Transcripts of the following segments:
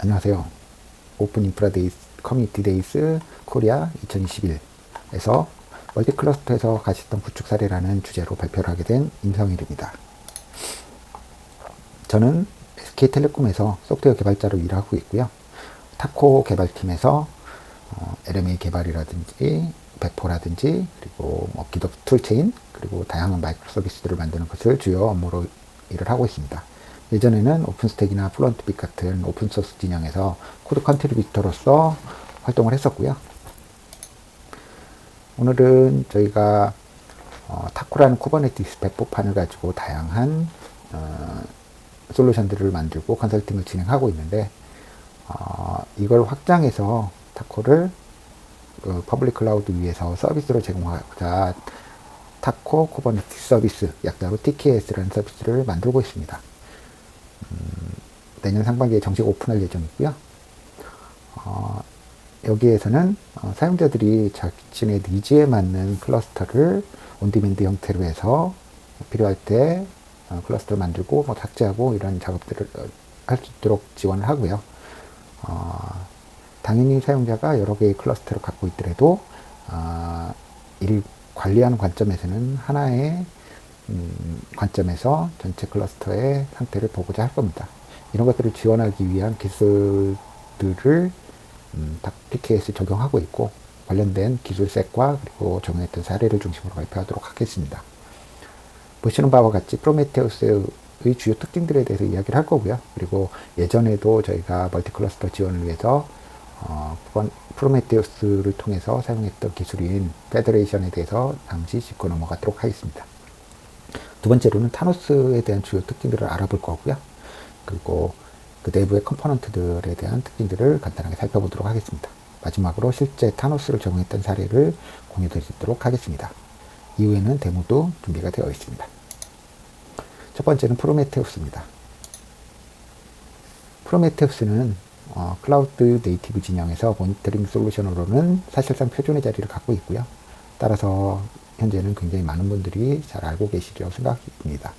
안녕하세요. 오픈 인프라 데이스 커뮤니티 데이스 코리아 2021에서 멀티 클러스터에서 가시던 구축 사례라는 주제로 발표를 하게 된 임성일입니다. 저는 SK텔레콤에서 소프트웨어 개발자로 일하고 있고요. 타코 개발팀에서 LMA 개발이라든지 배포라든지 그리고 기덥 툴체인 그리고 다양한 마이크로 서비스들을 만드는 것을 주요 업무로 일을 하고 있습니다. 예전에는 오픈스택이나 플런트빅 같은 오픈소스 진영에서 코드 컨트리뷰터로서 활동을 했었고요. 오늘은 저희가 타코라는 쿠버네티스 배포판을 가지고 다양한 솔루션들을 만들고 컨설팅을 진행하고 있는데 이걸 확장해서 타코를 퍼블릭 클라우드 위에서 서비스로 제공하고자 타코 쿠버네티스 서비스, 약자로 TKS라는 서비스를 만들고 있습니다. 내년 상반기에 정식 오픈할 예정이고요. 여기에서는 사용자들이 자신의 니즈에 맞는 클러스터를 온디맨드 형태로 해서 필요할 때 클러스터를 만들고 삭제하고 이런 작업들을 할 수 있도록 지원을 하고요. 당연히 사용자가 여러 개의 클러스터를 갖고 있더라도 이를 관리하는 관점에서는 하나의 관점에서 전체 클러스터의 상태를 보고자 할 겁니다. 이런 것들을 지원하기 위한 기술들을 TKS 적용하고 있고 관련된 기술 셋과 그리고 적용했던 사례를 중심으로 발표하도록 하겠습니다. 보시는 바와 같이 프로메테우스의 주요 특징들에 대해서 이야기를 할 거고요. 그리고 예전에도 저희가 멀티클러스터 지원을 위해서 프로메테우스를 통해서 사용했던 기술인 페더레이션에 대해서 잠시 짚고 넘어가도록 하겠습니다. 두 번째로는 타노스에 대한 주요 특징들을 알아볼 거고요. 그리고 그 내부의 컴포넌트들에 대한 특징들을 간단하게 살펴보도록 하겠습니다. 마지막으로 실제 타노스를 적용했던 사례를 공유드리도록 하겠습니다. 이후에는 데모도 준비가 되어 있습니다. 첫 번째는 프로메테우스입니다. 프로메테우스는 클라우드 네이티브 진영에서 모니터링 솔루션으로는 사실상 표준의 자리를 갖고 있고요. 따라서 현재는 굉장히 많은 분들이 잘 알고 계시리라고 생각합니다.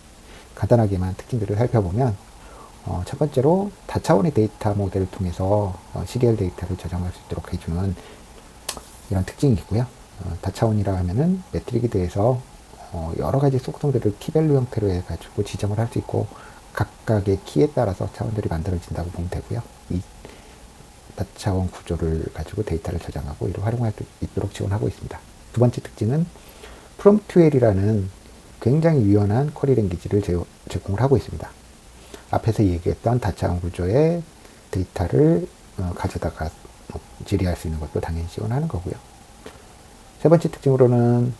간단하게만 특징들을 살펴보면 첫 번째로 다차원의 데이터 모델을 통해서 CDR 데이터를 저장할 수 있도록 해주는 이런 특징이 있고요. 다차원이라 하면은 매트릭에 대해서 여러 가지 속성들을 키밸류 형태로 해가지고 지정을 할 수 있고 각각의 키에 따라서 차원들이 만들어진다고 보면 되고요. 이 다차원 구조를 가지고 데이터를 저장하고 이를 활용할 수 있도록 지원하고 있습니다. 두 번째 특징은 프롬프트웰이라는 굉장히 유연한 쿼리 랭귀지를 제공을 하고 있습니다. 앞에서 얘기했던 다차원 구조의 데이터를 가져다가 질의할 수 있는 것도 당연히 지원하는 거고요. 세 번째 특징으로는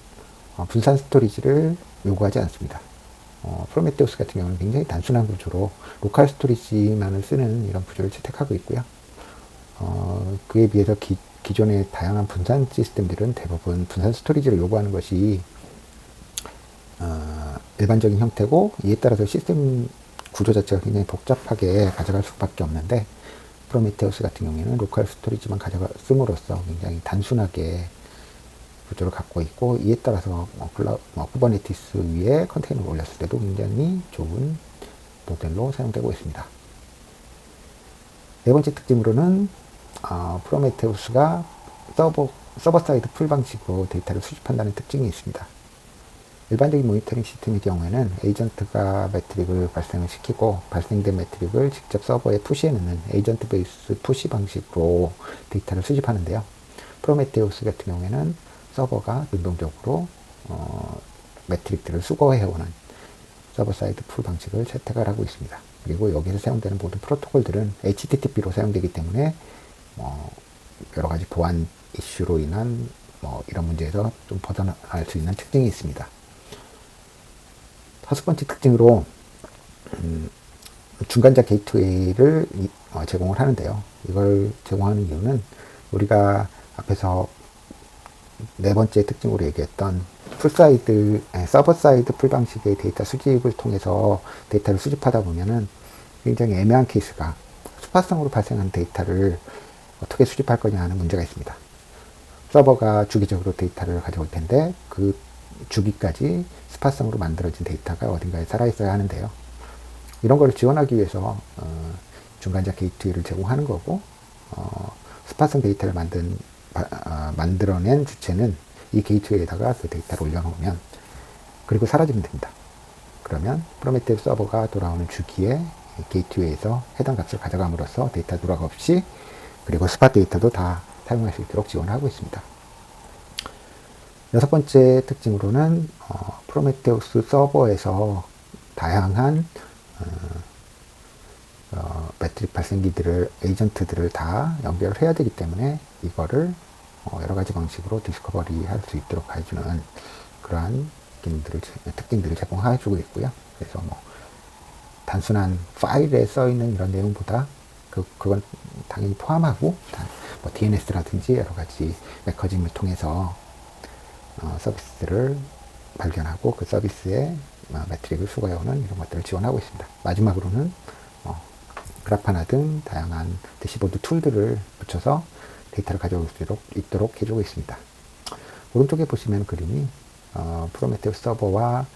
분산 스토리지를 요구하지 않습니다. 프로메테우스 같은 경우는 굉장히 단순한 구조로 로컬 스토리지만을 쓰는 이런 구조를 채택하고 있고요. 그에 비해서 기존의 다양한 분산 시스템들은 대부분 분산 스토리지를 요구하는 것이 일반적인 형태고 이에 따라서 시스템 구조 자체가 굉장히 복잡하게 가져갈 수밖에 없는데 프로메테우스 같은 경우에는 로컬 스토리지만 가져갔음으로써 굉장히 단순하게 구조를 갖고 있고 이에 따라서 쿠버네티스 위에 컨테이너를 올렸을 때도 굉장히 좋은 모델로 사용되고 있습니다. 네 번째 특징으로는 프로메테우스가 서버 사이드 풀 방식으로 데이터를 수집한다는 특징이 있습니다. 일반적인 모니터링 시스템의 경우에는 에이전트가 매트릭을 발생을 시키고 발생된 매트릭을 직접 서버에 푸시해 놓는 에이전트 베이스 푸시 방식으로 데이터를 수집하는데요. 프로메테우스 같은 경우에는 서버가 능동적으로 매트릭들을 수거해오는 서버 사이드 풀 방식을 채택을 하고 있습니다. 그리고 여기서 사용되는 모든 프로토콜들은 HTTP로 사용되기 때문에 여러 가지 보안 이슈로 인한 이런 문제에서 좀 벗어날 수 있는 특징이 있습니다. 다섯 번째 특징으로 중간자 게이트웨이를 제공을 하는데요. 이걸 제공하는 이유는 우리가 앞에서 네 번째 특징으로 얘기했던 서버 사이드 풀 방식의 데이터 수집을 통해서 데이터를 수집하다 보면은 굉장히 애매한 케이스가 스파성으로 발생한 데이터를 어떻게 수집할 거냐 하는 문제가 있습니다. 서버가 주기적으로 데이터를 가져올 텐데 그 주기까지 스파성으로 만들어진 데이터가 어딘가에 살아있어야 하는데요. 이런 걸 지원하기 위해서 중간자 게이트웨이를 제공하는 거고, 스파성 데이터를 만들어낸 주체는 이 게이트웨이에다가 그 데이터를 올려놓으면, 그리고 사라지면 됩니다. 그러면 프로메테우스 서버가 돌아오는 주기에 게이트웨이에서 해당 값을 가져감으로써 데이터 누락 없이, 그리고 스팟 데이터도 다 사용할 수 있도록 지원하고 있습니다. 여섯 번째 특징으로는 프로메테우스 서버에서 다양한 매트릭 발생기들을, 에이전트들을 다 연결을 해야 되기 때문에 이거를 여러 가지 방식으로 디스커버리 할 수 있도록 해주는 그러한 특징들을 제공해주고 있고요. 그래서 뭐 단순한 파일에 써 있는 이런 내용보다 그건 당연히 포함하고 뭐 DNS라든지 여러 가지 메커즘을 통해서 서비스를 발견하고 그 서비스에 매트릭을 수거해오는 이런 것들을 지원하고 있습니다. 마지막으로는 그라파나 등 다양한 대시보드 툴들을 붙여서 데이터를 가져올 수 있도록 해주고 있습니다. 오른쪽에 보시면 그림이 프로메테우스 서버와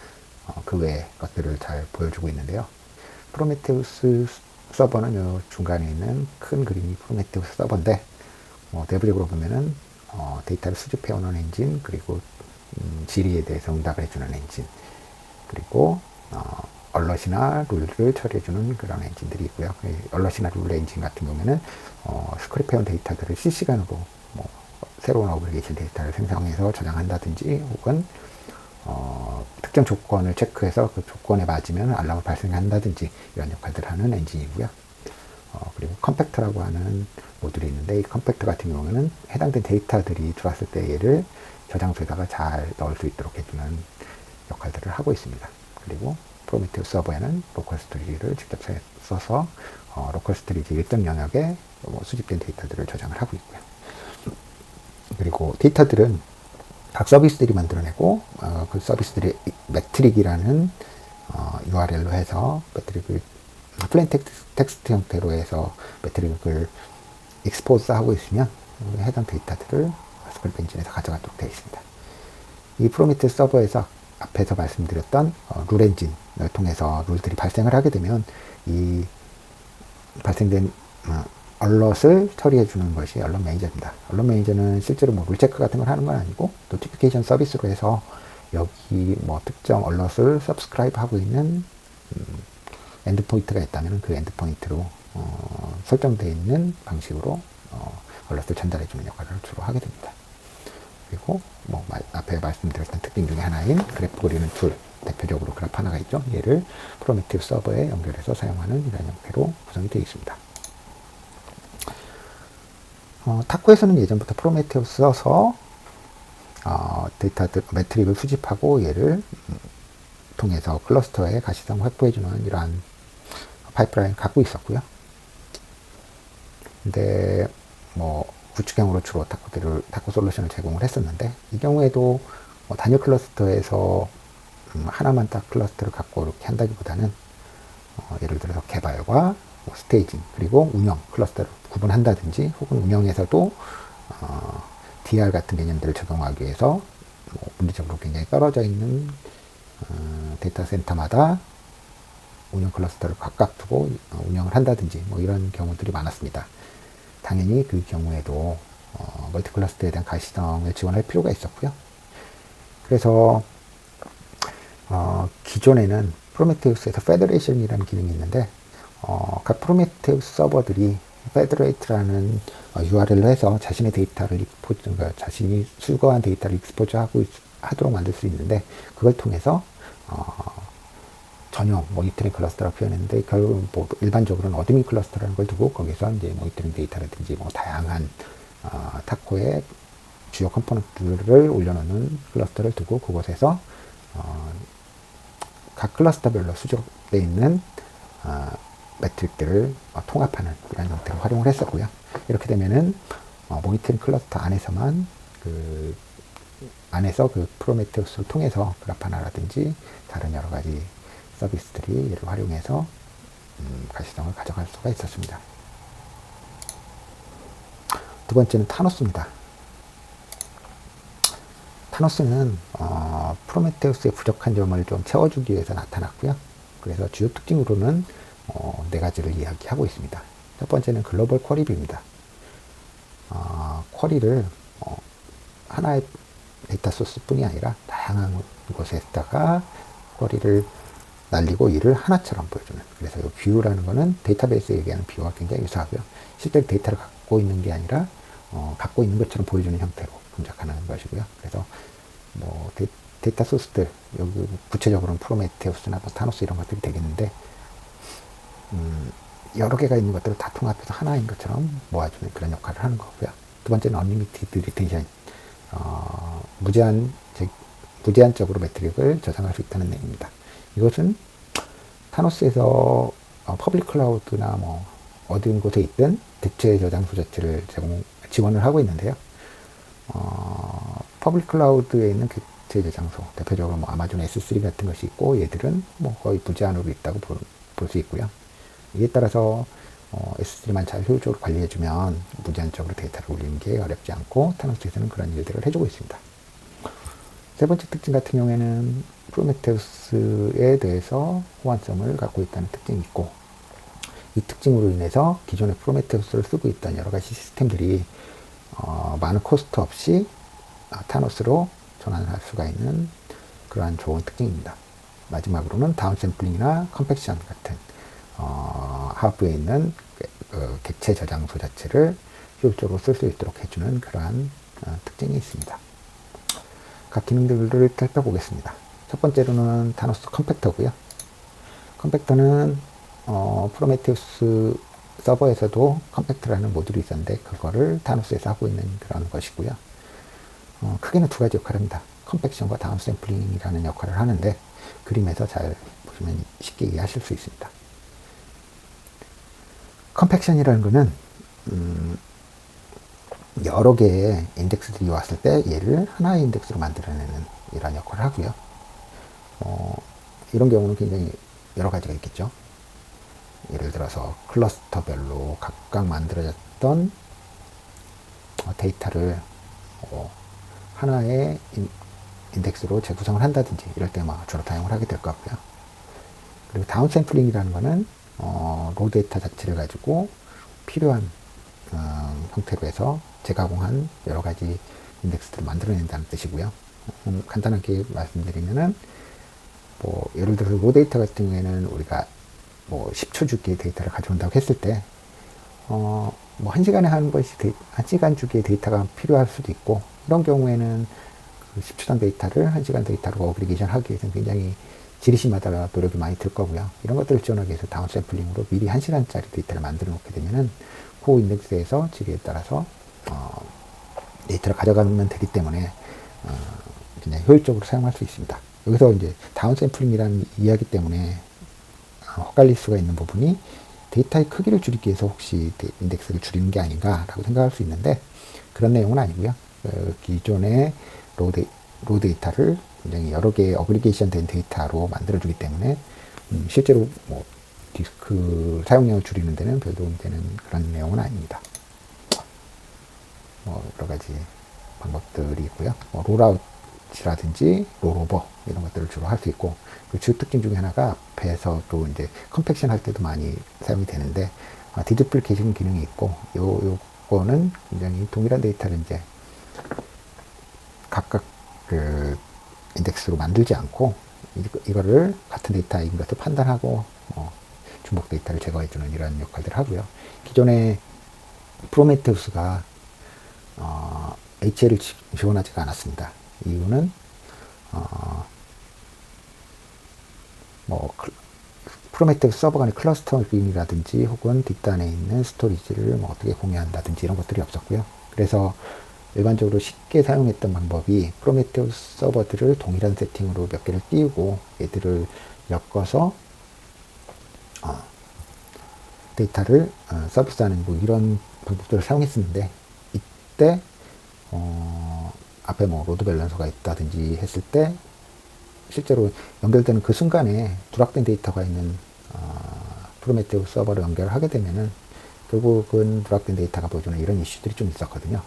그 외의 것들을 잘 보여주고 있는데요. 프로메테우스 서버는 이 중간에 있는 큰 그림이 프로메테우스 서버인데, 내부적으로 보면은 데이터를 수집해오는 엔진, 그리고 질의에 대해서 응답을 해주는 엔진, 그리고 얼럿이나 룰을 처리해주는 그런 엔진들이 있고요. 얼럿이나 룰 엔진 같은 경우에는 스크립해온 데이터들을 실시간으로 새로운 어그리게이션 데이터를 생성해서 저장한다든지, 혹은 특정 조건을 체크해서 그 조건에 맞으면 알람을 발생한다든지 이런 역할들을 하는 엔진이고요. 그리고 컴팩터라고 하는 모듈이 있는데, 이 컴팩터 같은 경우에는 해당된 데이터들이 들어왔을 때 얘를 저장소에다가 잘 넣을 수 있도록 해주는 역할들을 하고 있습니다. 그리고 프로메테우스 서버에는 로컬 스토리지를 직접 써서 로컬 스토리지 일정 영역에 수집된 데이터들을 저장을 하고 있고요. 그리고 데이터들은 각 서비스들이 만들어내고, 그 서비스들이 매트릭이라는 URL로 해서 매트릭을 플레인 텍스트 형태로 해서 매트릭을 익스포즈 하고 있으면 해당 데이터들을 스크립 엔진에서 가져가도록 되어 있습니다. 이 프로메테우스 서버에서 앞에서 말씀드렸던 룰 엔진을 통해서 룰들이 발생을 하게 되면 이 발생된 얼럿을 처리해 주는 것이 얼럿 매니저입니다. 얼럿 매니저는 실제로 룰 체크 같은 걸 하는 건 아니고, 노티피케이션 서비스로 해서 여기 특정 얼럿을 서브스크라이브 하고 있는 엔드포인트가 있다면 그 엔드포인트로 설정되어 있는 방식으로 얼럿을 전달해 주는 역할을 주로 하게 됩니다. 그리고 앞에 말씀드렸던 특징 중에 하나인 그래프 그리는 툴, 대표적으로 그래파나가 있죠. 얘를 프로메테우스 서버에 연결해서 사용하는 이런 형태로 구성이 되어 있습니다. 타코에서는 예전부터 프로메테우스 써서 데이터들, 매트릭을 수집하고 얘를 통해서 클러스터에 가시성을 확보해주는 이러한 파이프라인을 갖고 있었고요. 근데 구축형으로 주로 타코 솔루션을 제공을 했었는데, 이 경우에도 단일 클러스터에서 하나만 딱 클러스터를 갖고 이렇게 한다기보다는 예를 들어서 개발과 스테이징, 그리고 운영 클러스터를 구분한다든지, 혹은 운영에서도 DR 같은 개념들을 적용하기 위해서 물리적으로 굉장히 떨어져 있는 데이터 센터마다 운영 클러스터를 각각 두고 운영을 한다든지 이런 경우들이 많았습니다. 당연히 그 경우에도 멀티 클러스터에 대한 가시성을 지원할 필요가 있었고요. 그래서 기존에는 프로메테우스에서 페더레이션이라는 기능이 있는데, 각 프로메테우스 서버들이 페더레이트라는 URL로 해서 자신의 데이터를 자신이 수거한 데이터를 익스포즈 하도록 만들 수 있는데, 그걸 통해서 전용 모니터링 클러스터라고 표현했는데, 결국 일반적으로는 어드민 클러스터라는 걸 두고 거기서 이제 모니터링 데이터라든지 다양한 타코의 주요 컴포넌트를 올려놓는 클러스터를 두고 그곳에서 각 클러스터별로 수적되어 있는 매트릭들을 통합하는 이런 형태로 활용을 했었고요. 이렇게 되면은 모니터링 클러스터 안에서만 안에서 그 프로메테우스를 통해서 그라파나라든지 다른 여러 가지 서비스들이 이를 활용해서 가시성을 가져갈 수가 있었습니다. 두 번째는 타노스입니다. 타노스는 프로메테우스의 부족한 점을 좀 채워주기 위해서 나타났고요. 그래서 주요 특징으로는 네 가지를 이야기하고 있습니다. 첫 번째는 글로벌 쿼리 뷰입니다. 쿼리를 하나의 데이터 소스뿐이 아니라 다양한 곳에다가 쿼리를 날리고 이를 하나처럼 보여주는. 그래서 이 뷰라는 거는 데이터베이스에 얘기하는 뷰와 굉장히 유사하고요. 실제로 데이터를 갖고 있는 게 아니라 갖고 있는 것처럼 보여주는 형태로 분석하는 것이고요. 그래서 뭐 데이터 소스들, 여기 구체적으로는 프로메테우스나 타노스 이런 것들이 되겠는데, 여러 개가 있는 것들을 다 통합해서 하나인 것처럼 모아주는 그런 역할을 하는 거고요. 두 번째는 언리미티드 리텐션, 무제한적으로 매트릭을 저장할 수 있다는 내용입니다. 이것은 타노스에서 퍼블릭 클라우드나 뭐 어떤 곳에 있든 대체 저장소 자체를 지원을 하고 있는데요. 퍼블릭 클라우드에 있는 대체 저장소, 대표적으로 뭐 아마존 S3 같은 것이 있고, 얘들은 뭐 거의 무제한으로 있다고 볼 수 있고요. 이에 따라서 S3만 잘 효율적으로 관리해주면 무제한적으로 데이터를 올리는 게 어렵지 않고, 타노스에서는 그런 일들을 해주고 있습니다. 세 번째 특징 같은 경우에는 프로메테우스에 대해서 호환성을 갖고 있다는 특징이 있고, 이 특징으로 인해서 기존의 프로메테우스를 쓰고 있던 여러 가지 시스템들이 많은 코스트 없이 타노스로 전환할 수가 있는 그러한 좋은 특징입니다. 마지막으로는 다운샘플링이나 컴팩션 같은 하부에 있는 객체 저장소 자체를 효율적으로 쓸 수 있도록 해주는 그러한 특징이 있습니다. 각 기능들을 살펴보겠습니다. 첫 번째로는 타노스 컴팩터고요. 컴팩터는 프로메테우스 서버에서도 컴팩터라는 모듈이 있었는데, 그거를 타노스에서 하고 있는 그런 것이고요. 크게는 두 가지 역할을 합니다. 컴팩션과 다운샘플링이라는 역할을 하는데, 그림에서 잘 보시면 쉽게 이해하실 수 있습니다. 컴팩션이라는 것은 여러 개의 인덱스들이 왔을 때 얘를 하나의 인덱스로 만들어내는 이런 역할을 하고요. 이런 경우는 굉장히 여러 가지가 있겠죠. 예를 들어서 클러스터별로 각각 만들어졌던 데이터를 하나의 인덱스로 재구성을 한다든지 이럴 때 주로 사용을 하게 될 것 같고요. 그리고 다운샘플링이라는 것은 로 데이터 자체를 가지고 필요한 형태로 해서 재가공한 여러 가지 인덱스들을 만들어낸다는 뜻이고요. 간단하게 말씀드리면은 예를 들어서 로 데이터 같은 경우에는 우리가 10초 주기의 데이터를 가져온다고 했을 때, 1시간에 하는 것이 1시간 주기의 데이터가 필요할 수도 있고, 이런 경우에는 그 10초당 데이터를 1시간 데이터로 어그리게이션 하기 위해서는 굉장히 지리시마다 노력이 많이 들 거고요. 이런 것들을 지원하기 위해서 다운샘플링으로 미리 1시간짜리 데이터를 만들어 놓게 되면은 그 인덱스에서 지리에 따라서 데이터를 가져가면 되기 때문에 굉장히 효율적으로 사용할 수 있습니다. 여기서 이제 다운샘플링이라는 이야기 때문에 헛갈릴 수가 있는 부분이, 데이터의 크기를 줄이기 위해서 혹시 인덱스를 줄이는 게 아닌가라고 생각할 수 있는데, 그런 내용은 아니고요. 기존의 로 데이터를 굉장히 여러 개의 어그리게이션 된 데이터로 만들어주기 때문에 실제로 디스크 사용량을 줄이는 데는 별 도움이 되는 그런 내용은 아닙니다. 여러 가지 방법들이 있고요. 롤아웃이라든지 롤오버 이런 것들을 주로 할 수 있고, 그 주 특징 중에 하나가 앞에서 또 이제 컴팩션 할 때도 많이 사용이 되는데, 디두플리케이션 기능이 있고, 요거는 굉장히 동일한 데이터를 이제 각각 그 인덱스로 만들지 않고, 이거를 같은 데이터인 것을 판단하고 중복 데이터를 제거해주는 이런 역할들을 하고요. 기존의 프로메테우스가 HL을 지원하지가 않았습니다. 이유는 프로메테우스 서버 간의 클러스터링이라든지 혹은 뒷단에 있는 스토리지를 어떻게 공유한다든지 이런 것들이 없었고요. 그래서 일반적으로 쉽게 사용했던 방법이 프로메테우스 서버들을 동일한 세팅으로 몇 개를 띄우고 얘들을 엮어서 데이터를 서비스하는 이런 방법들을 사용했었는데, 이때 앞에 로드 밸런서가 있다든지 했을 때 실제로 연결되는 그 순간에 누락된 데이터가 있는 프로메테우스 서버를 연결을 하게 되면은 결국은 누락된 데이터가 보여주는 이런 이슈들이 좀 있었거든요.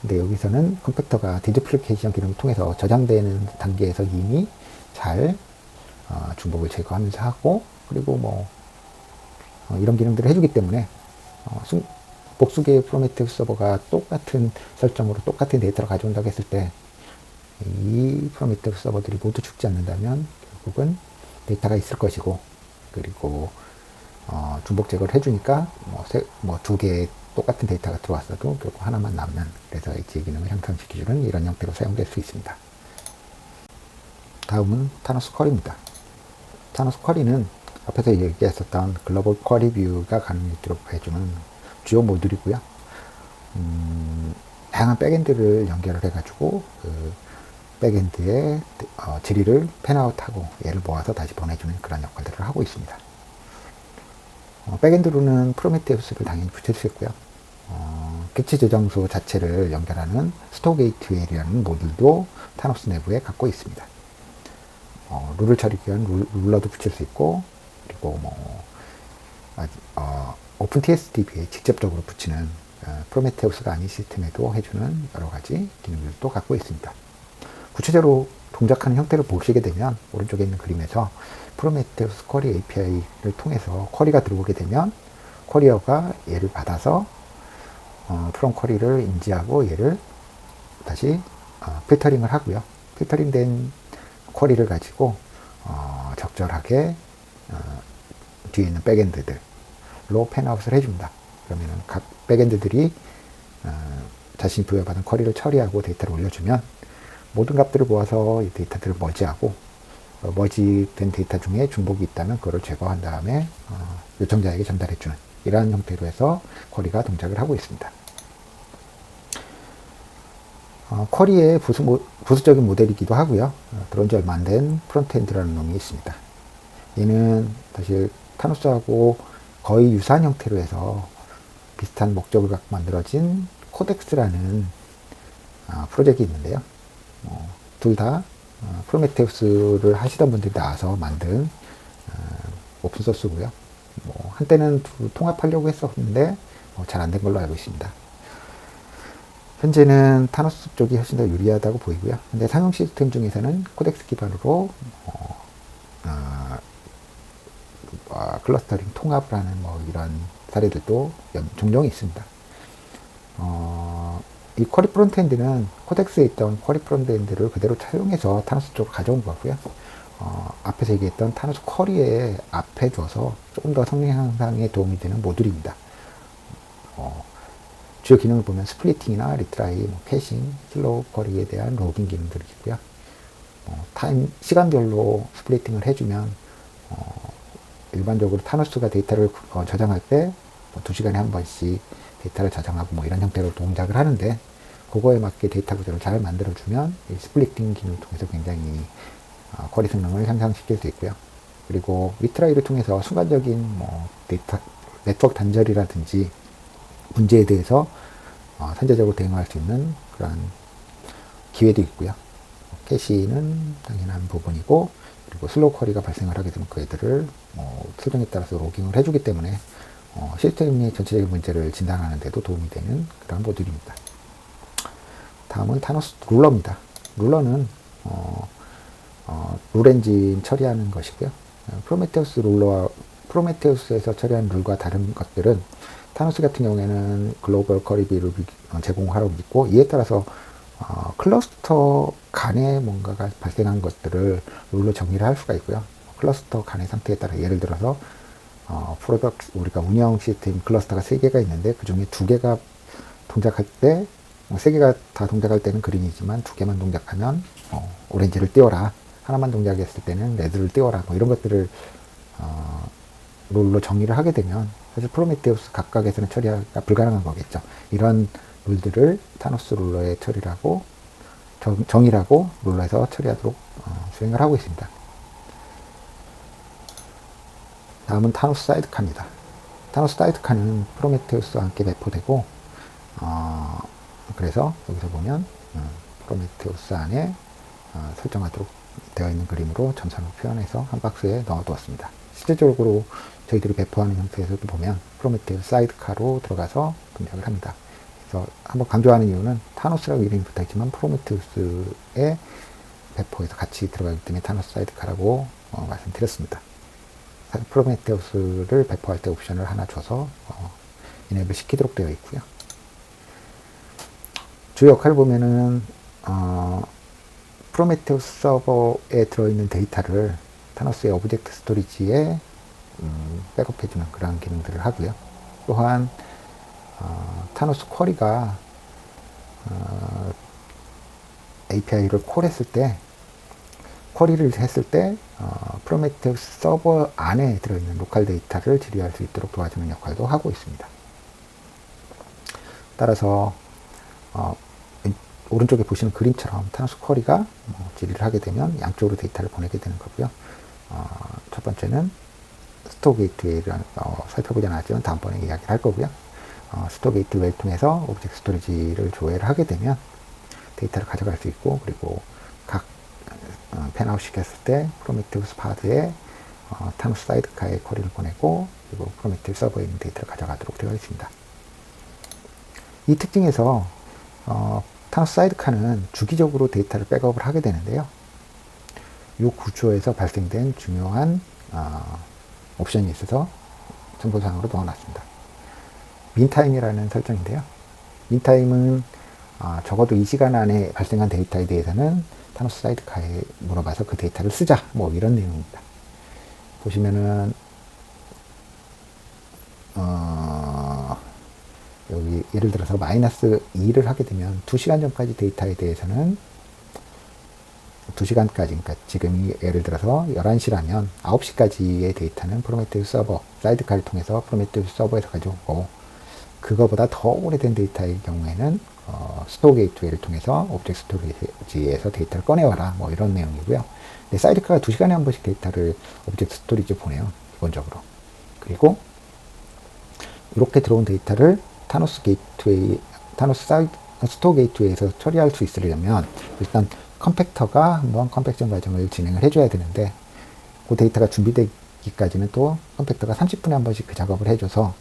근데 여기서는 컴팩터가 디두플리케이션 기능을 통해서 저장되는 단계에서 이미 잘 중복을 제거하면서 하고, 그리고 이런 기능들을 해주기 때문에 복수계의 프로메테우스 서버가 똑같은 설정으로 똑같은 데이터를 가져온다고 했을 때 이 프로메테우스 서버들이 모두 죽지 않는다면 결국은 데이터가 있을 것이고, 그리고 중복 제거를 해주니까 두 개의 똑같은 데이터가 들어왔어도 결국 하나만 남는, 그래서 엣지 기능을 향상시켜주는 이런 형태로 사용될 수 있습니다. 다음은 타노스 쿼리입니다. 타노스 쿼리는 앞에서 얘기했었던 글로벌 쿼리 뷰가 가능하도록 해주는 주요 모듈이고요. 다양한 백엔드를 연결을 해가지고 그 백엔드의 질의를 팬아웃하고 얘를 모아서 다시 보내주는 그런 역할들을 하고 있습니다. 백엔드로는 프로메테우스를 당연히 붙일 수 있고요. 객체 저장소 자체를 연결하는 스토어 게이트웨이라는 모듈도 타노스 내부에 갖고 있습니다. 룰을 처리하기 위한 룰러도 붙일 수 있고, 그리고 오픈TSDB에 직접적으로 붙이는 프로메테우스가 아닌 시스템에도 해주는 여러 가지 기능들도 갖고 있습니다. 구체적으로 동작하는 형태를 보시게 되면 오른쪽에 있는 그림에서 프로메테우스 쿼리 API를 통해서 쿼리가 들어오게 되면 쿼리어가 얘를 받아서 프롬 쿼리를 인지하고 얘를 다시 필터링을 하고요. 필터링된 쿼리를 가지고 적절하게 뒤에 있는 백엔드들로 팬아웃을 해줍니다. 그러면 각 백엔드들이 자신이 부여받은 쿼리를 처리하고 데이터를 올려주면 모든 값들을 모아서 이 데이터들을 머지하고, 머지된 데이터 중에 중복이 있다면 그걸 제거한 다음에 요청자에게 전달해주는 이러한 형태로 해서 쿼리가 동작을 하고 있습니다. 쿼리의 부수적인 모델이기도 하고요. 들어온 지 얼마 안 된 프론트엔드라는 놈이 있습니다. 얘는 사실 타노스하고 거의 유사한 형태로 해서 비슷한 목적을 갖고 만들어진 코덱스라는 프로젝트가 있는데요. 둘 다 프로메테우스를 하시던 분들이 나와서 만든 오픈소스고요. 한때는 통합하려고 했었는데 잘 안 된 걸로 알고 있습니다. 현재는 타노스 쪽이 훨씬 더 유리하다고 보이고요. 근데 상용 시스템 중에서는 코덱스 기반으로 클러스터링 통합을 하는 이런 사례들도 종종 있습니다. 이 쿼리 프론트엔드는 코덱스에 있던 쿼리 프론트엔드를 그대로 사용해서 타노스 쪽으로 가져온 거고요. 앞에서 얘기했던 타노스 쿼리에 앞에 둬서 조금 더 성능 향상에 도움이 되는 모듈입니다. 주요 기능을 보면 스플리팅이나 리트라이, 캐싱, 슬로우 쿼리에 대한 로깅 기능들이 있고요. 시간별로 스플리팅을 해주면 일반적으로 타노스가 데이터를 저장할 때 2시간에 한 번씩 데이터를 저장하고 이런 형태로 동작을 하는데, 그거에 맞게 데이터 구조를 잘 만들어주면 이 스플리팅 기능을 통해서 굉장히 쿼리 성능을 향상시킬 수 있고요. 그리고 리트라이를 통해서 순간적인 데이터 네트워크 단절이라든지 문제에 대해서 선제적으로 대응할 수 있는 그런 기회도 있고요. 캐시는 당연한 부분이고, 그리고 슬로우 쿼리가 발생을 하게 되면 그 애들을 설정에 따라서 로깅을 해주기 때문에 시스템의 전체적인 문제를 진단하는 데도 도움이 되는 그런 모듈입니다. 다음은 타노스 룰러입니다. 룰러는 룰 엔진 처리하는 것이고요. 프로메테우스에서 처리하는 룰과 다른 것들은 타노스 같은 경우에는 글로벌 쿼리비를 제공하라고 믿고, 이에 따라서 클러스터 간에 뭔가가 발생한 것들을 룰로 정의를 할 수가 있고요. 클러스터 간의 상태에 따라 예를 들어서 우리가 운영 시스템 클러스터가 3개가 있는데 그 중에 2개가 동작할 때, 3개가 다 동작할 때는 그린이지만 2개만 동작하면 오렌지를 띄워라, 하나만 동작했을 때는 레드를 띄워라, 이런 것들을 룰로 정의를 하게 되면 사실 프로메테우스 각각에서는 처리가 불가능한 거겠죠. 이런 룰들을 타노스 룰러에 처리를 하고 정의라고 룰러에서 처리하도록 수행을 하고 있습니다. 다음은 타노스 사이드카입니다. 타노스 사이드카는 프로메테우스와 함께 배포되고, 그래서 여기서 보면 프로메테우스 안에 설정하도록 되어 있는 그림으로 점선을 표현해서 한 박스에 넣어두었습니다. 실제적으로 저희들이 배포하는 형태에서도 보면 프로메테우스 사이드카로 들어가서 동작을 합니다. 그래서 한번 강조하는 이유는 타노스라고 이름이 붙어있지만 프로메테우스의 배포에서 같이 들어가기 때문에 타노스 사이드카라고 말씀드렸습니다. 프로메테우스를 배포할 때 옵션을 하나 줘서 이네이블 시키도록 되어 있고요. 주 역할 보면은 프로메테우스 서버에 들어있는 데이터를 타노스의 오브젝트 스토리지에 백업해주는 그런 기능들을 하고요. 또한 타노스 쿼리가 API를 콜했을 때, 쿼리를 했을 때 프로메테우스 서버 안에 들어있는 로컬 데이터를 질의할 수 있도록 도와주는 역할도 하고 있습니다. 따라서 오른쪽에 보시는 그림처럼 타노스 쿼리가 질의를 하게 되면 양쪽으로 데이터를 보내게 되는 거고요. 첫 번째는 스토어 게이트웨이를 살펴보지 않았지만 다음번에 이야기를 할 거고요. 스토어 게이트웨이를 통해서 오브젝트 스토리지를 조회를 하게 되면 데이터를 가져갈 수 있고, 그리고 각 펜아웃 시켰을 때 프로메테우스 파드에 타노스 사이드카에 쿼리를 보내고, 그리고 프로메테우스 서버에 있는 데이터를 가져가도록 되어 있습니다. 이 특징에서 타노스 사이드카는 주기적으로 데이터를 백업을 하게 되는데요. 이 구조에서 발생된 중요한 옵션이 있어서 정보사항으로 넣어놨습니다. 민타임이라는 설정인데요. 민타임은 적어도 이 시간 안에 발생한 데이터에 대해서는 타노스 사이드카에 물어봐서 그 데이터를 쓰자, 뭐 이런 내용입니다. 보시면은 여기 예를 들어서 마이너스 2를 하게 되면 2시간 전까지 데이터에 대해서는 2시간까지, 그러니까 지금이 예를 들어서 11시라면 9시까지의 데이터는 프로메테우스 서버, 사이드카를 통해서 프로메테우스 서버에서 가져오고, 그거보다 더 오래된 데이터의 경우에는 스토어 게이트웨이를 통해서 오브젝트 스토리지에서 데이터를 꺼내와라, 뭐 이런 내용이고요. 근데 사이드카가 2시간에 한 번씩 데이터를 오브젝트 스토리지에 보내요, 기본적으로. 그리고 이렇게 들어온 데이터를 타노스 게이트웨이, 스토어 게이트웨이에서 처리할 수 있으려면 일단 컴팩터가 한번 컴팩션 과정을 진행을 해줘야 되는데, 그 데이터가 준비되기까지는 또 컴팩터가 30분에 한 번씩 그 작업을 해줘서,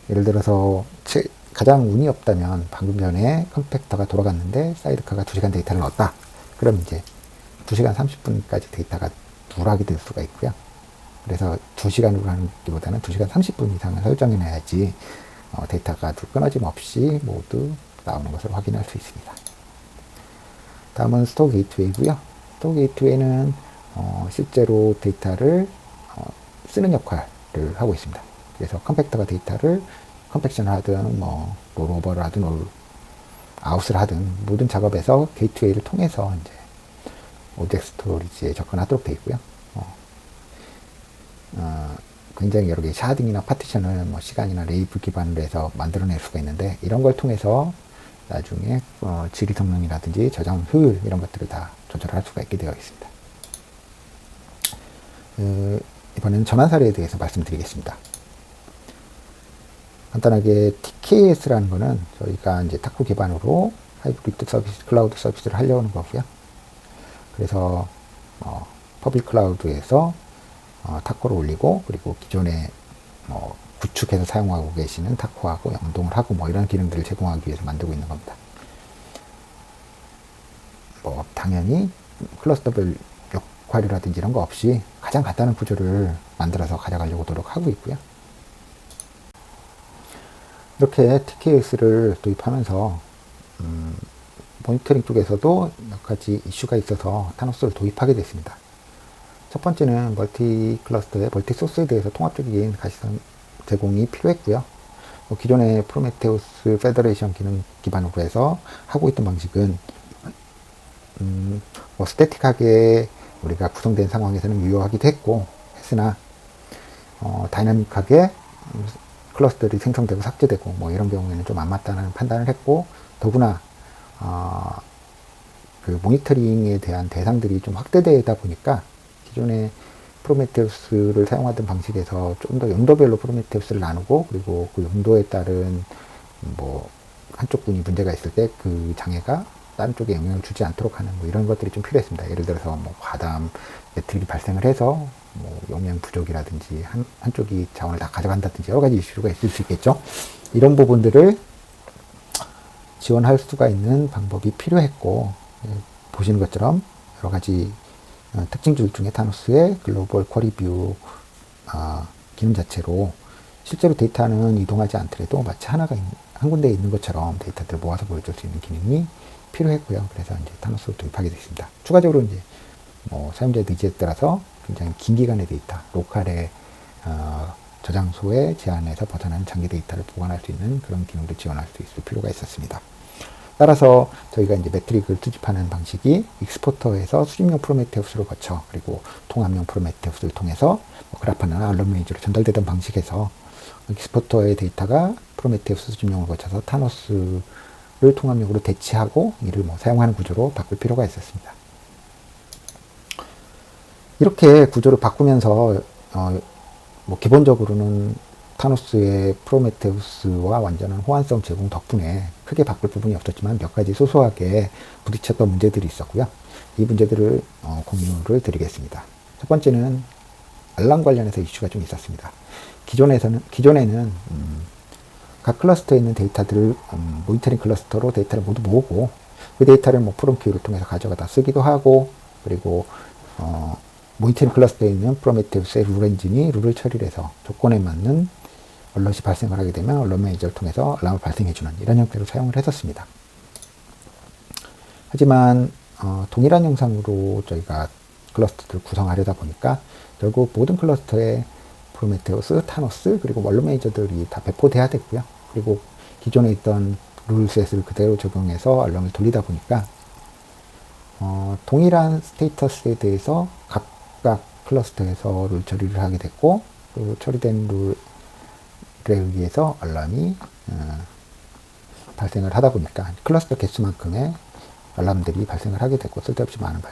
예를 들어서 가장 운이 없다면 방금 전에 컴팩터가 돌아갔는데 사이드카가 2시간 데이터를 넣었다. 그럼 이제 2시간 30분까지 데이터가 누락이 될 수가 있고요. 그래서 2시간으로 하는 것보다는 2시간 30분 이상을 설정해놔야지 데이터가 끊어짐 없이 모두 나오는 것을 확인할 수 있습니다. 다음은 스토어 게이트웨이고요. 스토어 게이트웨이는 실제로 데이터를 쓰는 역할을 하고 있습니다. 그래서 컴팩터가 데이터를 컴팩션을 하든 롤오버를 하든 롤아웃을 하든 모든 작업에서 게이트웨이를 통해서 이제 오브젝트 스토리지에 접근하도록 되어 있고요. 굉장히 여러 개의 샤딩이나 파티션을 시간이나 레이블 기반으로 해서 만들어낼 수가 있는데, 이런 걸 통해서 나중에 질의 성능이라든지 저장 효율 이런 것들을 다 조절할 수가 있게 되어 있습니다. 이번에는 전환 사례에 대해서 말씀드리겠습니다. 간단하게 TKS라는 거는 저희가 이제 타코 기반으로 하이브리드 서비스, 클라우드 서비스를 하려는 거고요. 그래서 퍼블릭 클라우드에서 타코를 올리고, 그리고 기존에 구축해서 사용하고 계시는 타코하고 연동을 하고 이런 기능들을 제공하기 위해서 만들고 있는 겁니다. 당연히 클러스터별 역할이라든지 이런 거 없이 가장 간단한 구조를 만들어서 가져가려고 노력하고 있고요. 이렇게 TKS를 도입하면서 모니터링 쪽에서도 몇 가지 이슈가 있어서 타노스를 도입하게 됐습니다. 첫 번째는 멀티 클러스터의 멀티 소스에 대해서 통합적인 가시성 제공이 필요했고요. 기존의 프로메테우스 페더레이션 기능 기반으로 해서 하고 있던 방식은 스태틱하게 우리가 구성된 상황에서는 유효하기도 했으나 다이나믹하게 클러스터들이 생성되고 삭제되고 이런 경우에는 좀 안 맞다는 판단을 했고, 더구나 그 모니터링에 대한 대상들이 좀 확대되다 보니까 기존의 프로메테우스를 사용하던 방식에서 좀 더 용도별로 프로메테우스를 나누고, 그리고 그 용도에 따른 한쪽 분이 문제가 있을 때 그 장애가 다른 쪽에 영향을 주지 않도록 하는 이런 것들이 좀 필요했습니다. 예를 들어서 과다함 매트릭이 발생을 해서 용량 부족이라든지 한쪽이 자원을 다 가져간다든지 여러 가지 이슈가 있을 수 있겠죠. 이런 부분들을 지원할 수가 있는 방법이 필요했고, 보시는 것처럼 여러 가지 특징들 중에 타노스의 글로벌 쿼리 뷰 기능 자체로 실제로 데이터는 이동하지 않더라도 마치 한 군데에 있는 것처럼 데이터들을 모아서 보여줄 수 있는 기능이 필요했고요. 그래서 이제 타노스를 도입하게 됐습니다. 추가적으로 이제 뭐 사용자의 의지에 따라서 굉장히 긴 기간의 데이터, 로컬의 저장소의 제한에서 벗어나는 장기 데이터를 보관할 수 있는 그런 기능도 지원할 수 있을 필요가 있었습니다. 따라서 저희가 이제 매트릭을 수집하는 방식이 익스포터에서 수집용 프로메테우스를 거쳐 그리고 통합용 프로메테우스를 통해서 그래파나 알론메이즈로 전달되던 방식에서 익스포터의 데이터가 프로메테우스 수집용을 거쳐서 타노스를 통합용으로 대체하고 이를 사용하는 구조로 바꿀 필요가 있었습니다. 이렇게 구조를 바꾸면서 기본적으로는 타노스의 프로메테우스와 완전한 호환성 제공 덕분에 크게 바꿀 부분이 없었지만 몇 가지 소소하게 부딪혔던 문제들이 있었고요. 이 문제들을 공유를 드리겠습니다. 첫 번째는 알람 관련해서 이슈가 좀 있었습니다. 기존에는 각 클러스터에 있는 데이터들을 모니터링 클러스터로 데이터를 모두 모으고 그 데이터를 프롬큐를 통해서 가져가다 쓰기도 하고 그리고 모니터링 클러스터에 있는 프로메테우스의 룰 엔진이 룰을 처리를 해서 조건에 맞는 얼럿이 발생을 하게 되면 얼럿 매니저를 통해서 알람을 발생해주는 이런 형태로 사용을 했었습니다. 하지만 동일한 형상으로 저희가 클러스터를 구성하려다 보니까 결국 모든 클러스터에 프로메테우스, 타노스 그리고 얼럿 매니저들이 다 배포돼야 됐고요. 그리고 기존에 있던 룰셋을 그대로 적용해서 알람을 돌리다 보니까 동일한 스테이터스에 대해서 각각 클러스터에서 룰 처리를 하게 됐고 그 처리된 룰에 의해서 알람이 발생을 하다 보니까 클러스터 개수만큼의 알람들이 발생을 하게 됐고 쓸데없이 많은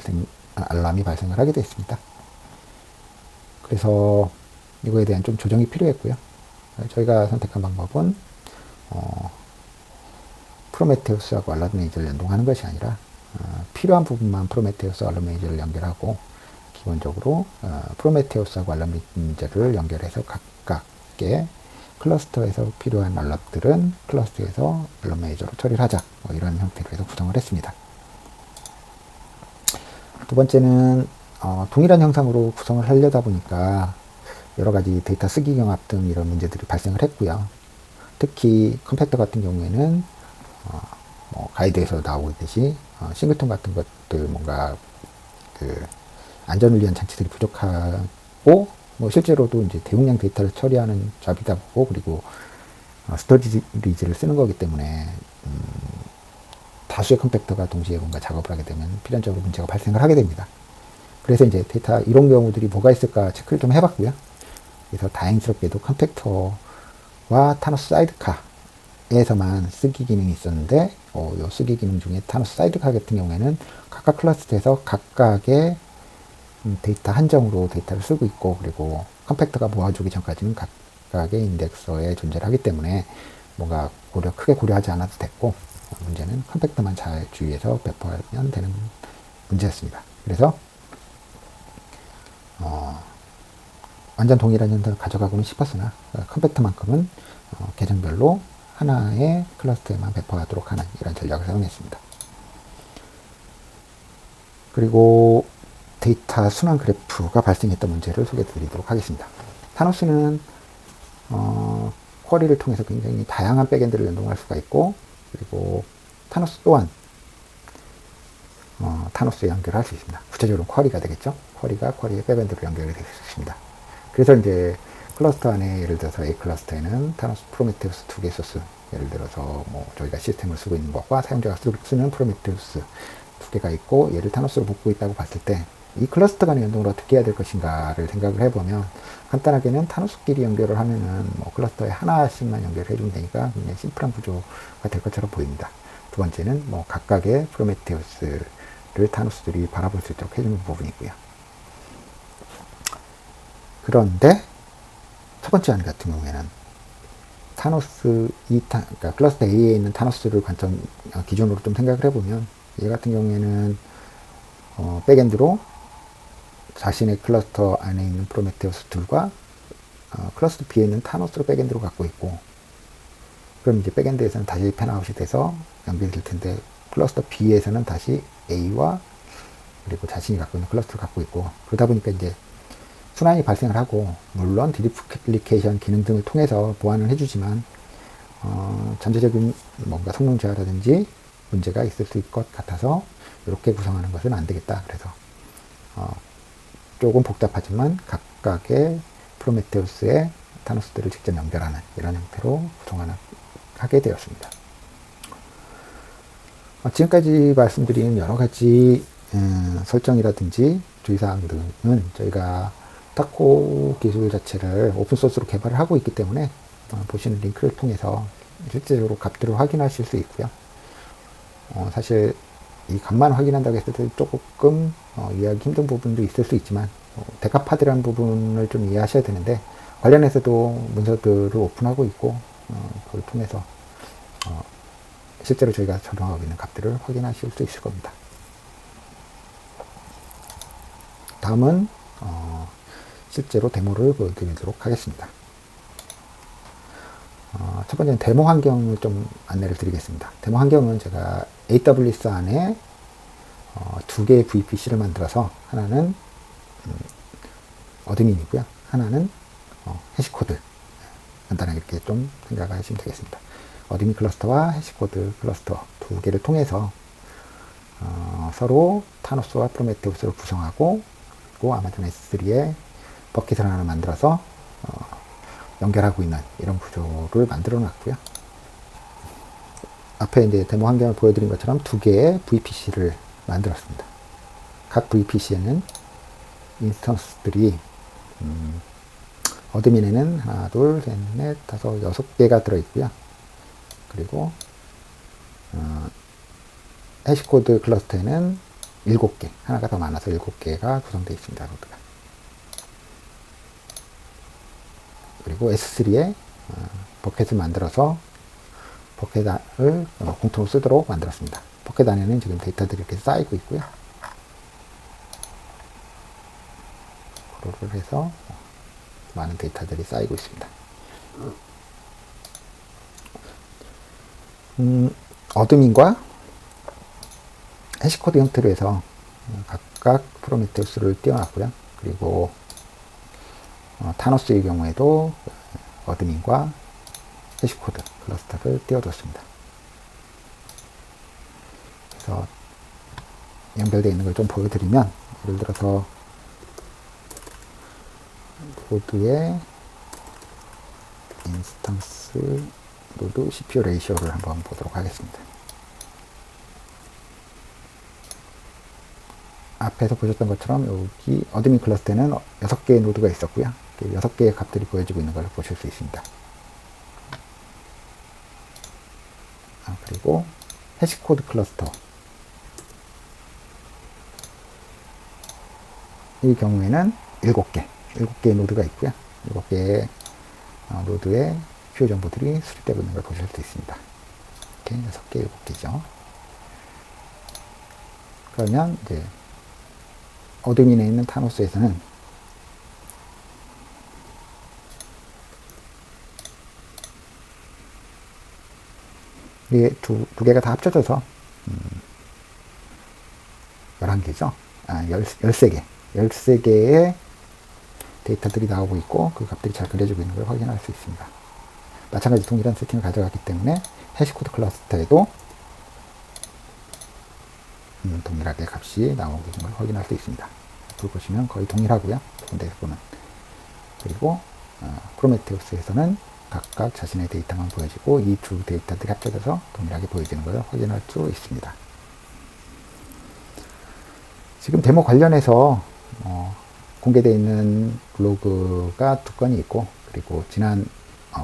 알람이 발생을 하게 됐습니다. 그래서 이거에 대한 좀 조정이 필요했고요. 저희가 선택한 방법은 프로메테우스하고 알람 매니저를 연동하는 것이 아니라 필요한 부분만 프로메테우스 알람 매니저를 연결하고 기본적으로 프로메테우스하고 알람 매니저를 연결해서 각각의 클러스터에서 필요한 알람들은 클러스터에서 알람 매니저로 처리를 하자 이런 형태로 해서 구성을 했습니다. 두 번째는 동일한 형상으로 구성을 하려다 보니까 여러 가지 데이터 쓰기 경합 등 이런 문제들이 발생을 했고요. 특히 컴팩터 같은 경우에는 가이드에서 나오듯이 싱글톤 같은 것들 뭔가 그 안전을 위한 장치들이 부족하고 실제로도 이제 대용량 데이터를 처리하는 잡이다 보고 그리고 스토리지를 쓰는 거기 때문에 다수의 컴팩터가 동시에 뭔가 작업을 하게 되면 필연적으로 문제가 발생을 하게 됩니다. 그래서 이제 데이터 이런 경우들이 뭐가 있을까 체크를 좀 해봤고요. 그래서 다행스럽게도 컴팩터와 타노스 사이드카에서만 쓰기 기능이 있었는데 이 쓰기 기능 중에 타노스 사이드카 같은 경우에는 각각 클러스터에서 각각의 데이터 한정으로 데이터를 쓰고 있고 그리고 컴팩터가 모아주기 전까지는 각각의 인덱서에 존재를 하기 때문에 뭔가 크게 고려하지 않아도 됐고 문제는 컴팩터만 잘 주의해서 배포하면 되는 문제였습니다. 그래서 완전 동일한 현상을 가져가고는 싶었으나 컴팩터만큼은 계정별로 하나의 클러스터에만 배포하도록 하는 이런 전략을 사용했습니다. 그리고 데이터 순환 그래프가 발생했던 문제를 소개해 드리도록 하겠습니다. 타노스는 쿼리를 통해서 굉장히 다양한 백엔드를 연동할 수가 있고 그리고 타노스 또한 타노스에 연결할 수 있습니다. 구체적으로 쿼리가 되겠죠. 쿼리가 쿼리의 백엔드로 연결이 되어 있습니다. 그래서 이제 클러스터 안에 예를 들어서 A 클러스터에는 타노스 프로메테우스 2개 소스 예를 들어서 저희가 시스템을 쓰고 있는 것과 사용자가 쓰는 프로메테우스 2개가 있고 얘를 타노스로 묶고 있다고 봤을 때 이 클러스터 간의 연동을 어떻게 해야 될 것인가를 생각을 해보면 간단하게는 타노스끼리 연결을 하면은 클러스터에 하나씩만 연결해 주면 되니까 굉장히 심플한 구조가 될 것처럼 보입니다. 두 번째는 각각의 프로메테우스를 타노스들이 바라볼 수 있도록 해주는 부분이고요. 그런데 첫 번째 안 같은 경우에는 타노스 그러니까 클러스터 A에 있는 타노스를 기준으로 좀 생각을 해보면 얘 같은 경우에는 백엔드로 자신의 클러스터 안에 있는 프로메테우스들과 클러스터 B에 있는 타노스를 백엔드로 갖고 있고 그럼 이제 백엔드에서는 다시 팬아웃이 돼서 연결될 텐데 클러스터 B에서는 다시 A와 그리고 자신이 갖고 있는 클러스터를 갖고 있고 그러다 보니까 이제 순환이 발생을 하고, 물론 디듀플리케이션 기능 등을 통해서 보완을 해주지만 잠재적인 뭔가 성능 저하라든지 문제가 있을 수 있을 것 같아서 이렇게 구성하는 것은 안 되겠다. 그래서 조금 복잡하지만 각각의 프로메테우스의 타노스들을 직접 연결하는 이런 형태로 구성하게 되었습니다. 지금까지 말씀드린 여러 가지 설정이라든지 주의사항 등은 저희가 타코 기술 자체를 오픈소스로 개발을 하고 있기 때문에 보시는 링크를 통해서 실제로 값들을 확인하실 수 있고요. 사실 이 값만 확인한다고 했을 때 조금 이해하기 힘든 부분도 있을 수 있지만 데카파드라는 부분을 좀 이해하셔야 되는데, 관련해서도 문서들을 오픈하고 있고 그걸 통해서 실제로 저희가 적용하고 있는 값들을 확인하실 수 있을 겁니다. 다음은 실제로 데모를 보여드리도록 하겠습니다. 첫 번째는 데모 환경을 좀 안내를 드리겠습니다. 데모 환경은 제가 AWS 안에 두 개의 VPC를 만들어서, 하나는 어드민이고요. 하나는 해시코드. 간단하게 이렇게 좀 생각하시면 되겠습니다. 어드민 클러스터와 해시코드 클러스터 두 개를 통해서 서로 타노스와 프로메테우스를 구성하고, 그리고 아마존 S3에 버킷을 하나 만들어서 연결하고 있는 이런 구조를 만들어 놨고요. 앞에 이제 데모 환경을 보여드린 것처럼 두 개의 VPC를 만들었습니다. 각 VPC에는 인스턴스들이 어드민에는 하나, 둘, 셋, 넷, 다섯, 6개가 들어있고요. 그리고 해시코드 클러스터에는 7개, 하나가 더 많아서 7개가 구성되어 있습니다. 로드가. 그리고 S3에 버켓을 만들어서 버켓을 공통으로 쓰도록 만들었습니다. 버켓 안에는 지금 데이터들이 이렇게 쌓이고 있고요. 그거를 해서 많은 데이터들이 쌓이고 있습니다. 어드민과 해시코드 형태로 해서 각각 프로메테우스를 띄워놨고요. 그리고 타노스의 경우에도 어드민과 해시코드 클러스터를 띄워뒀습니다. 그래서 연결되어 있는 걸 좀 보여드리면, 예를 들어서 노드의 인스턴스 노드 CPU 레이시오를 한번 보도록 하겠습니다. 앞에서 보셨던 것처럼 여기 어드민 클러스터에는 6개의 노드가 있었고요. 6개의 값들이 보여지고 있는 걸 보실 수 있습니다. 그리고 해시코드 클러스터 이 경우에는 7개의 노드가 있고요. 7개의 노드의 큐 정보들이 수립되고 있는 걸 보실 수 있습니다. 이렇게 6개, 7개죠. 그러면 이제 어드민에 있는 타노스에서는 이게 두 개가 다 합쳐져서 11개죠. 13개. 13개의 데이터들이 나오고 있고, 그 값들이 잘 그려지고 있는 걸 확인할 수 있습니다. 마찬가지 동일한 세팅을 가져갔기 때문에 해시코드 클러스터에도 동일하게 값이 나오고 있는 걸 확인할 수 있습니다. 그걸 보시면 거의 동일하고요. 근데서는 그리고 프로메테우스에서는 각각 자신의 데이터만 보여지고, 이 두 데이터들이 합쳐져서 동일하게 보여지는 걸 확인할 수 있습니다. 지금 데모 관련해서 공개되어 있는 블로그가 2건이 있고, 그리고 지난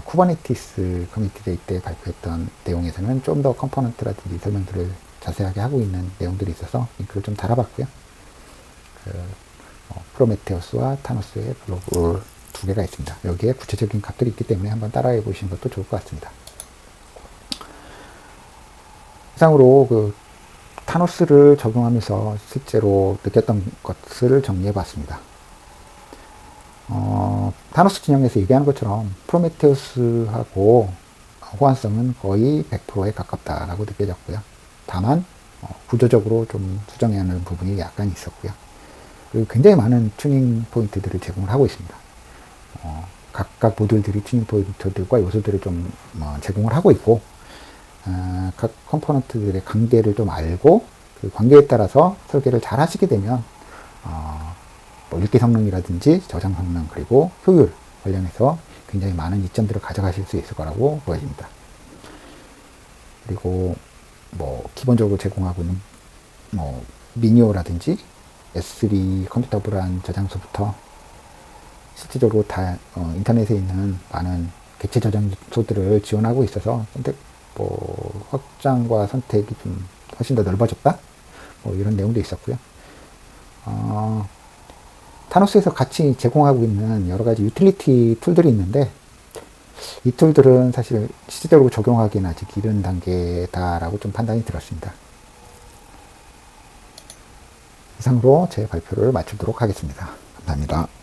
쿠버네티스 커뮤니티 데이 때 발표했던 내용에서는 좀 더 컴포넌트라든지 설명들을 자세하게 하고 있는 내용들이 있어서 링크를 좀 달아봤고요. 프로메테우스와 타노스의 블로그 2개가 있습니다. 여기에 구체적인 값들이 있기 때문에 한번 따라해 보시는 것도 좋을 것 같습니다. 이상으로 그 타노스를 적용하면서 실제로 느꼈던 것을 정리해 봤습니다. 타노스 진영에서 얘기하는 것처럼 프로메테우스하고 호환성은 거의 100%에 가깝다라고 느껴졌고요. 다만 구조적으로 좀 수정해야 하는 부분이 약간 있었고요. 그리고 굉장히 많은 튜닝 포인트들을 제공을 하고 있습니다. 각각 모듈들이 튜닝 포인트들과 요소들을 좀 제공을 하고 있고, 각 컴포넌트들의 관계를 좀 알고 그 관계에 따라서 설계를 잘 하시게 되면 뭐 읽기 성능이라든지 저장 성능 그리고 효율 관련해서 굉장히 많은 이점들을 가져가실 수 있을 거라고 보여집니다. 그리고 뭐 기본적으로 제공하고 있는 뭐 미니오라든지 S3 컴퓨터 브란 저장소부터 실질적으로 다 인터넷에 있는 많은 객체 저장소들을 지원하고 있어서 선택 뭐 확장과 선택이 좀 훨씬 더 넓어졌다 뭐 이런 내용도 있었고요. 타노스에서 같이 제공하고 있는 여러 가지 유틸리티 툴들이 있는데 이 툴들은 사실 실질적으로 적용하기는 아직 이른 단계다라고 좀 판단이 들었습니다. 이상으로 제 발표를 마치도록 하겠습니다. 감사합니다.